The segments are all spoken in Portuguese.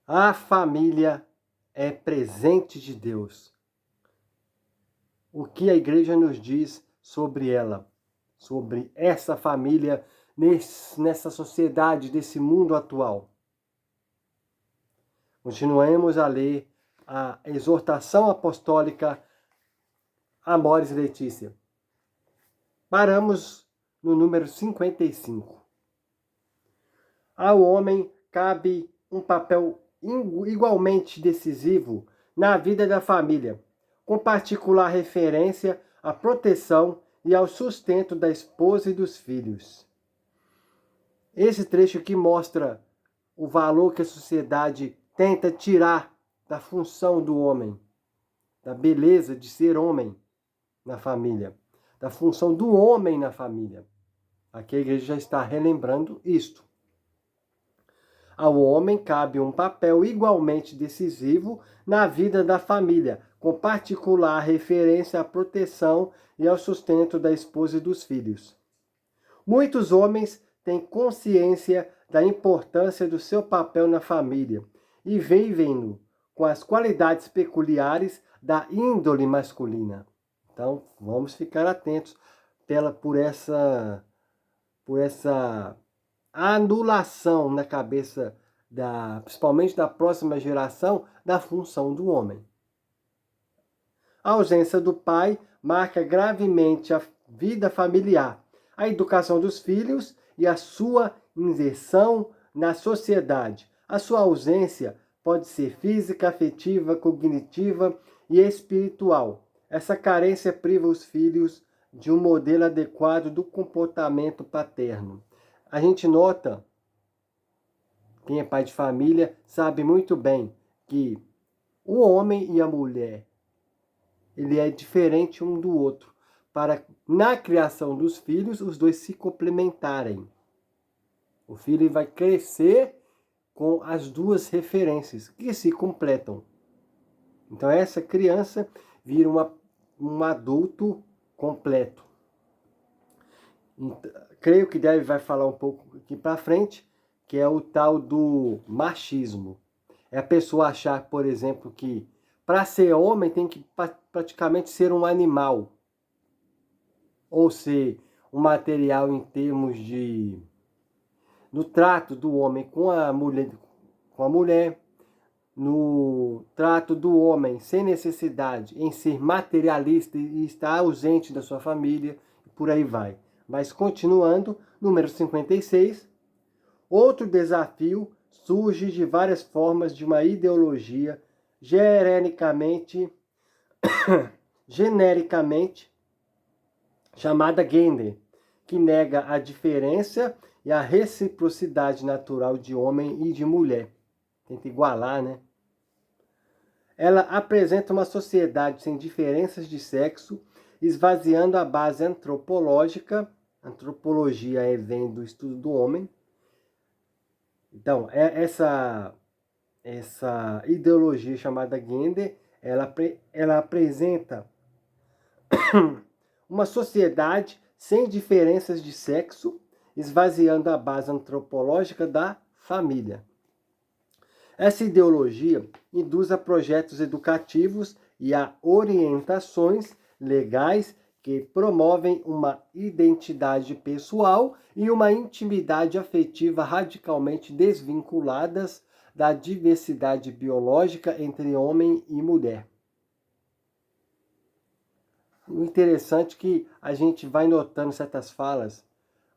A família é presente de Deus. O que a igreja nos diz sobre ela, sobre essa família nessa sociedade, desse mundo atual? Continuemos a ler a exortação apostólica Amoris Laetitia. Paramos no número 55. Ao homem cabe um papel igualmente decisivo na vida da família, com particular referência à proteção e ao sustento da esposa e dos filhos. Esse trecho aqui mostra o valor que a sociedade tenta tirar da função do homem, da beleza de ser homem na família, da função do homem na família. Aqui a igreja já está relembrando isto. Ao homem cabe um papel igualmente decisivo na vida da família, com particular referência à proteção e ao sustento da esposa e dos filhos. Muitos homens têm consciência da importância do seu papel na família e vivem-no com as qualidades peculiares da índole masculina. Então, vamos ficar atentos por essa anulação na cabeça, principalmente da próxima geração, da função do homem. A ausência do pai marca gravemente a vida familiar, a educação dos filhos e a sua inserção na sociedade. A sua ausência pode ser física, afetiva, cognitiva e espiritual. Essa carência priva os filhos de um modelo adequado do comportamento paterno. A gente nota, quem é pai de família sabe muito bem que o homem e a mulher, ele é diferente um do outro, para na criação dos filhos os dois se complementarem. O filho vai crescer com as duas referências que se completam. Então essa criança vira um adulto completo. Então, creio que vai falar um pouco aqui para frente, que é o tal do machismo. É a pessoa achar, por exemplo, que para ser homem tem que praticamente ser um animal, ou ser um material em termos de no trato do homem com a mulher, no trato do homem sem necessidade em ser materialista e estar ausente da sua família, e por aí vai. Mas continuando, número 56, outro desafio surge de várias formas de uma ideologia genericamente chamada gender, que nega a diferença e a reciprocidade natural de homem e de mulher. Tenta igualar, né? Ela apresenta uma sociedade sem diferenças de sexo, esvaziando a base antropológica. Antropologia vem do estudo do homem. Então, essa ideologia chamada gender, ela apresenta uma sociedade sem diferenças de sexo, esvaziando a base antropológica da família. Essa ideologia induz a projetos educativos e a orientações legais que promovem uma identidade pessoal e uma intimidade afetiva radicalmente desvinculadas da diversidade biológica entre homem e mulher. O interessante é que a gente vai notando certas falas,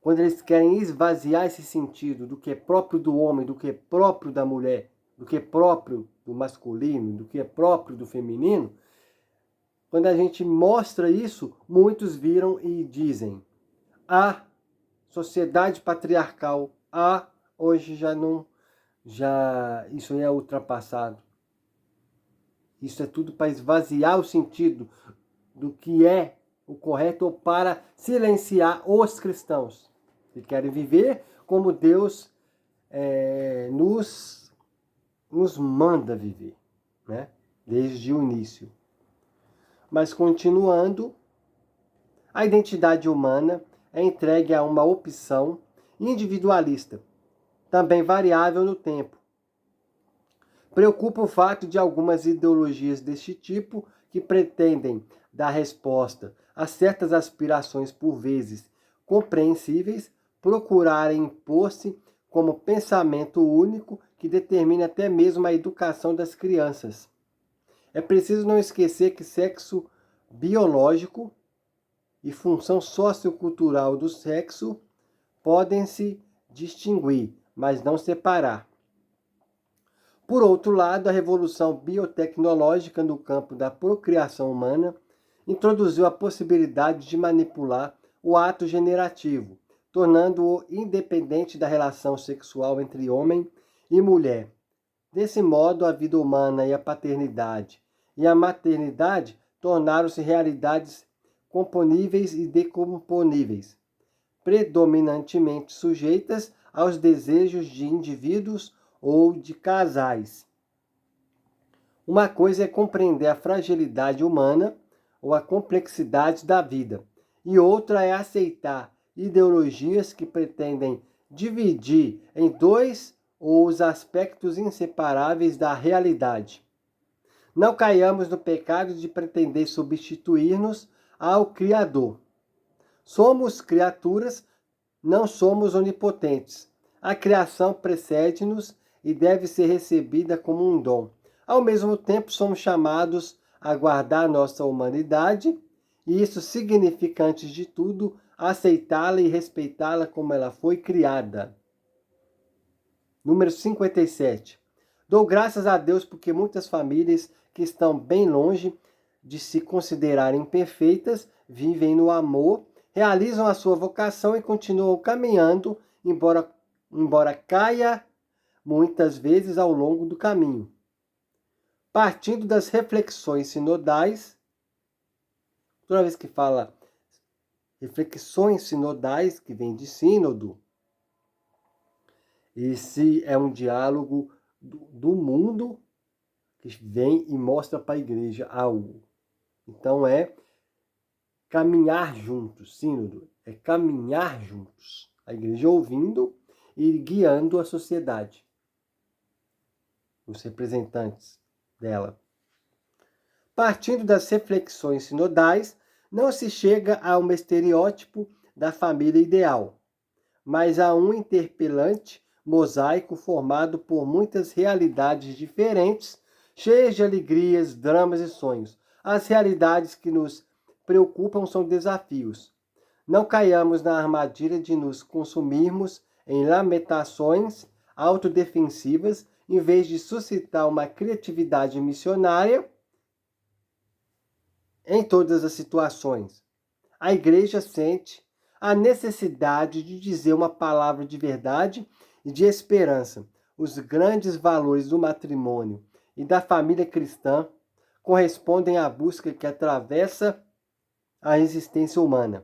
quando eles querem esvaziar esse sentido do que é próprio do homem, do que é próprio da mulher, do que é próprio do masculino, do que é próprio do feminino, quando a gente mostra isso, muitos viram e dizem: a sociedade patriarcal, hoje isso é ultrapassado. Isso é tudo para esvaziar o sentido do que é o correto ou para silenciar os cristãos que querem viver como Deus nos manda viver, né? Desde o início. Mas continuando, a identidade humana é entregue a uma opção individualista, também variável no tempo, Preocupa o fato de algumas ideologias deste tipo, que pretendem dar resposta a certas aspirações por vezes compreensíveis, procurarem impor-se como pensamento único que determine até mesmo a educação das crianças. É preciso não esquecer que sexo biológico e função sociocultural do sexo podem se distinguir, mas não separar. Por outro lado, a revolução biotecnológica no campo da procriação humana introduziu a possibilidade de manipular o ato generativo, tornando-o independente da relação sexual entre homem e mulher. Desse modo, a vida humana e a paternidade e a maternidade tornaram-se realidades componíveis e decomponíveis, predominantemente sujeitas aos desejos de indivíduos ou de casais. Uma coisa é compreender a fragilidade humana ou a complexidade da vida, e outra é aceitar ideologias que pretendem dividir em dois os aspectos inseparáveis da realidade. Não caiamos no pecado de pretender substituir-nos ao Criador. Somos criaturas, não somos onipotentes. A criação precede-nos e deve ser recebida como um dom. Ao mesmo tempo, somos chamados a guardar nossa humanidade, e isso significa, antes de tudo, aceitá-la e respeitá-la como ela foi criada. Número 57. Dou graças a Deus porque muitas famílias que estão bem longe de se considerarem perfeitas vivem no amor, realizam a sua vocação e continuam caminhando, embora caia muitas vezes ao longo do caminho. Partindo das reflexões sinodais, toda vez que fala reflexões sinodais, que vem de sínodo, esse é um diálogo do mundo que vem e mostra para a igreja algo. Então é caminhar juntos, sínodo, é caminhar juntos. A igreja ouvindo e guiando a sociedade, os representantes dela. Partindo das reflexões sinodais, não se chega a um estereótipo da família ideal, mas a um interpelante mosaico formado por muitas realidades diferentes, cheias de alegrias, dramas e sonhos. As realidades que nos preocupam são desafios. Não caiamos na armadilha de nos consumirmos em lamentações autodefensivas, em vez de suscitar uma criatividade missionária em todas as situações. A igreja sente a necessidade de dizer uma palavra de verdade e de esperança. Os grandes valores do matrimônio e da família cristã correspondem à busca que atravessa a existência humana.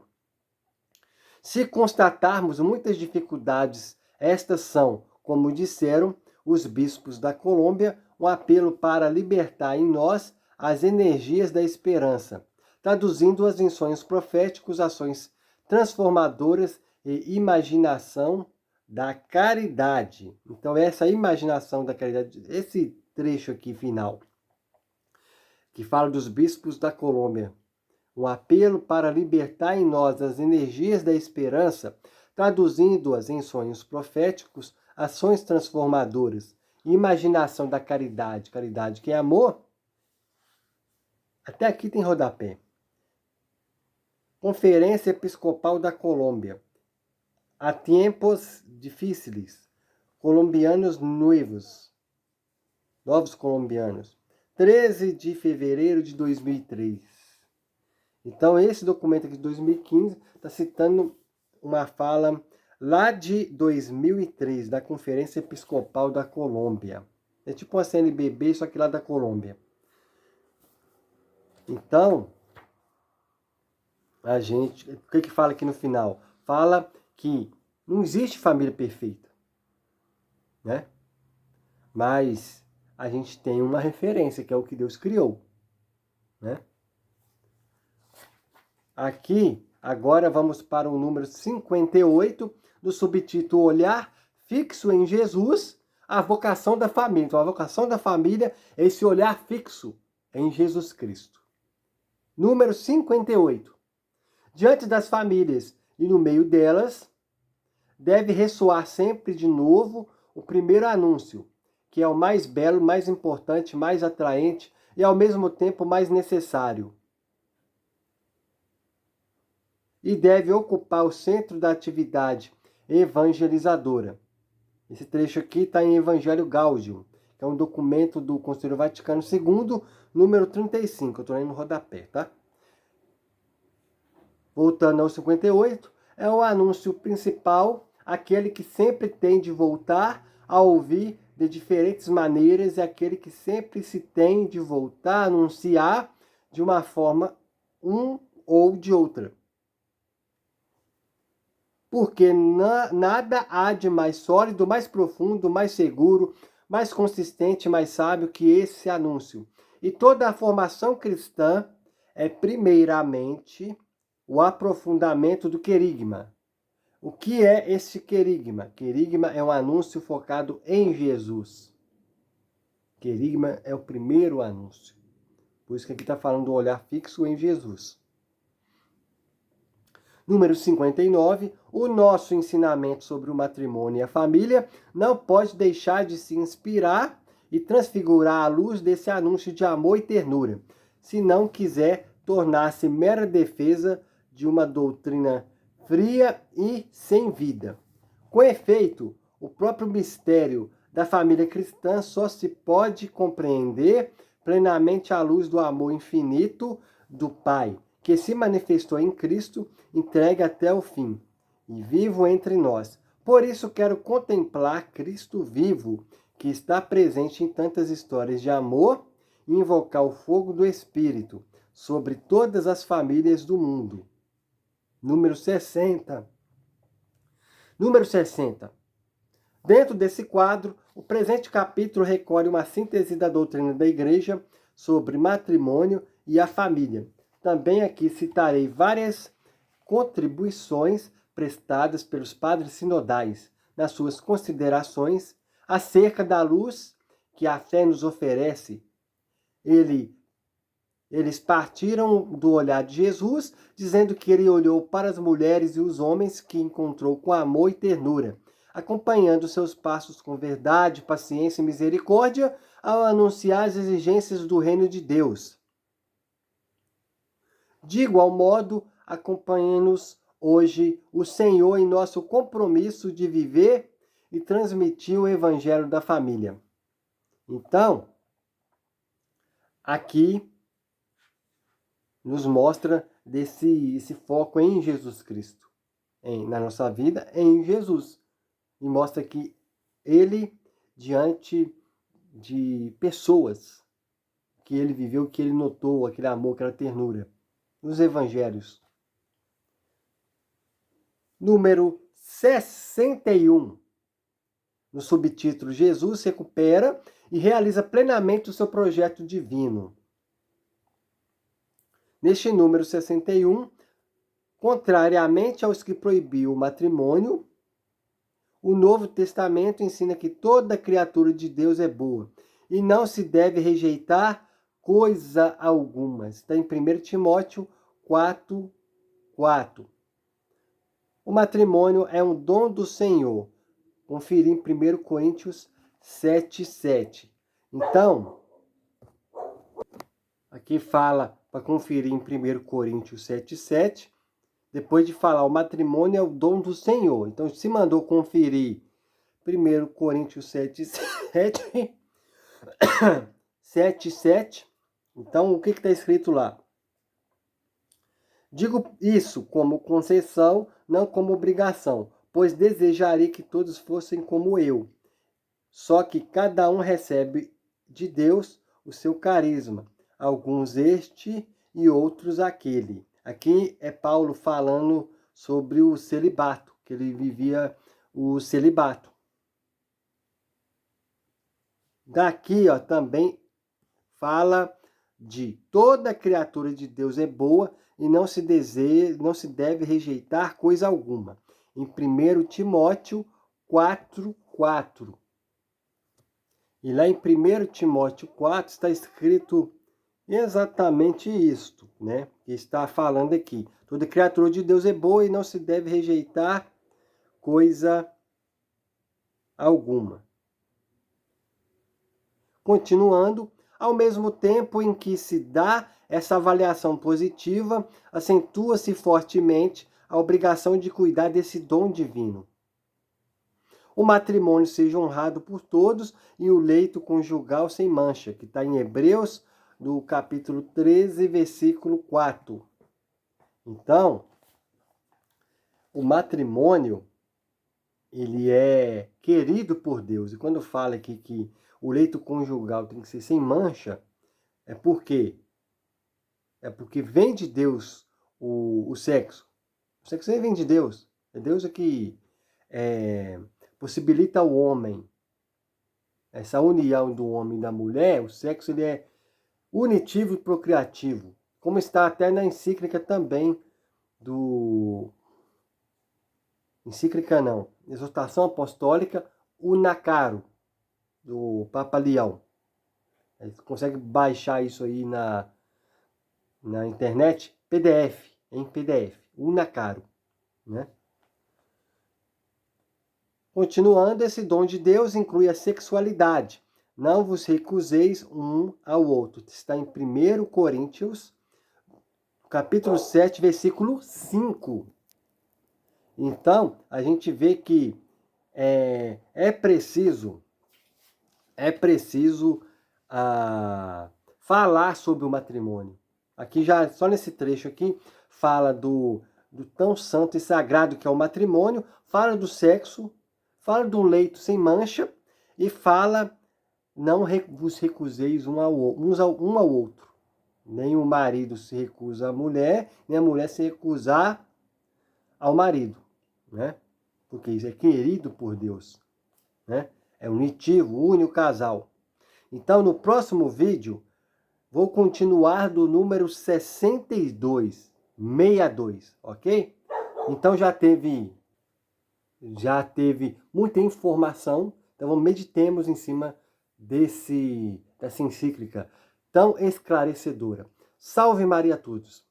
Se constatarmos muitas dificuldades, estas são, como disseram os bispos da Colômbia, um apelo para libertar em nós as energias da esperança, traduzindo-as em sonhos proféticos, ações transformadoras e imaginação da caridade. Então, essa imaginação da caridade, esse trecho aqui final, que fala dos bispos da Colômbia, um apelo para libertar em nós as energias da esperança, traduzindo-as em sonhos proféticos, ações transformadoras, imaginação da caridade, caridade que é amor. Até aqui tem rodapé. Conferência Episcopal da Colômbia. Há tempos difíceis. Colombianos novos colombianos. 13 de fevereiro de 2003. Então, esse documento aqui de 2015 está citando uma fala lá de 2003, da Conferência Episcopal da Colômbia. É tipo uma CNBB, só que lá da Colômbia. Então, a gente, o que fala aqui no final? Fala que não existe família perfeita, né? Mas a gente tem uma referência, que é o que Deus criou, né? Aqui, agora vamos para o número 58, do subtítulo Olhar Fixo em Jesus, a vocação da família. Então, a vocação da família é esse olhar fixo em Jesus Cristo. Número 58. Diante das famílias e no meio delas, deve ressoar sempre de novo o primeiro anúncio, que é o mais belo, mais importante, mais atraente e ao mesmo tempo mais necessário. E deve ocupar o centro da atividade evangelizadora. Esse trecho aqui está em Evangelho Gaudium, que é um documento do Concílio Vaticano II, número 35. Eu estou lendo no rodapé, tá? Voltando ao 58, é o anúncio principal, aquele que sempre tem de voltar a ouvir de diferentes maneiras, é aquele que sempre se tem de voltar a anunciar de uma forma ou de outra. Porque nada há de mais sólido, mais profundo, mais seguro, mais consistente, mais sábio que esse anúncio. E toda a formação cristã é primeiramente o aprofundamento do querigma. O que é esse querigma? Querigma é um anúncio focado em Jesus. Querigma é o primeiro anúncio. Por isso que aqui está falando do olhar fixo em Jesus. Número 59, o nosso ensinamento sobre o matrimônio e a família não pode deixar de se inspirar e transfigurar à luz desse anúncio de amor e ternura, se não quiser tornar-se mera defesa de uma doutrina fria e sem vida. Com efeito, o próprio mistério da família cristã só se pode compreender plenamente à luz do amor infinito do Pai, que se manifestou em Cristo, entregue até o fim, e vivo entre nós. Por isso quero contemplar Cristo vivo, que está presente em tantas histórias de amor, e invocar o fogo do Espírito sobre todas as famílias do mundo. Número 60. Número 60. Dentro desse quadro, o presente capítulo recolhe uma síntese da doutrina da Igreja sobre matrimônio e a família. Também aqui citarei várias contribuições prestadas pelos padres sinodais nas suas considerações acerca da luz que a fé nos oferece. Eles partiram do olhar de Jesus, dizendo que ele olhou para as mulheres e os homens que encontrou com amor e ternura, acompanhando seus passos com verdade, paciência e misericórdia ao anunciar as exigências do reino de Deus. De igual modo, acompanha-nos hoje o Senhor em nosso compromisso de viver e transmitir o evangelho da família. Então, aqui nos mostra esse foco em Jesus Cristo, na nossa vida, em Jesus. E mostra que ele, diante de pessoas que ele viveu, que ele notou, aquele amor, aquela ternura. Os evangelhos. Número 61. No subtítulo, Jesus recupera e realiza plenamente o seu projeto divino. Neste número 61, contrariamente aos que proibiam o matrimônio, o Novo Testamento ensina que toda criatura de Deus é boa e não se deve rejeitar coisa alguma. Está em 1 Timóteo 4:4. O matrimônio é um dom do Senhor. Conferir em 1 Coríntios 7:7. Então, aqui fala para conferir em 1 Coríntios 7:7. Depois de falar, o matrimônio é o dom do Senhor. Então, se mandou conferir 1 Coríntios 7:7. 7:7. Então, o que está escrito lá? Digo isso como concessão, não como obrigação, pois desejaria que todos fossem como eu. Só que cada um recebe de Deus o seu carisma, alguns este e outros aquele. Aqui é Paulo falando sobre o celibato, que ele vivia o celibato. Daqui, também fala de toda criatura de Deus é boa e não se deve rejeitar coisa alguma. Em 1 Timóteo 4:4. E lá em 1 Timóteo 4 está escrito exatamente isto, né? Que está falando aqui. Toda criatura de Deus é boa e não se deve rejeitar coisa alguma. Continuando, ao mesmo tempo em que se dá essa avaliação positiva, acentua-se fortemente a obrigação de cuidar desse dom divino. O matrimônio seja honrado por todos e o leito conjugal sem mancha, que está em Hebreus, do capítulo 13, versículo 4. Então, o matrimônio, ele é querido por Deus. E quando fala aqui que o leito conjugal tem que ser sem mancha, é porque vem de Deus o sexo. O sexo vem de Deus. É Deus que possibilita ao homem essa união do homem e da mulher. O sexo ele é unitivo e procriativo, como está até na encíclica também encíclica não, exortação apostólica Unacaro, do Papa Leão. Você consegue baixar isso aí na internet, em PDF, Unacaro, né? Continuando, esse dom de Deus inclui a sexualidade. Não vos recuseis um ao outro. Está em 1 Coríntios, capítulo 7, versículo 5. Então, a gente vê que é preciso falar sobre o matrimônio. Aqui já, só nesse trecho aqui, fala do tão santo e sagrado que é o matrimônio, fala do sexo, fala do leito sem mancha e fala não vos recuseis um ao outro. Nem o marido se recusa à mulher, nem a mulher se recusar ao marido, né? Porque isso é querido por Deus, né? É unitivo, une o casal. Então, no próximo vídeo, vou continuar do número 62, ok? Então já teve muita informação, então meditemos em cima dessa encíclica tão esclarecedora. Salve Maria a todos!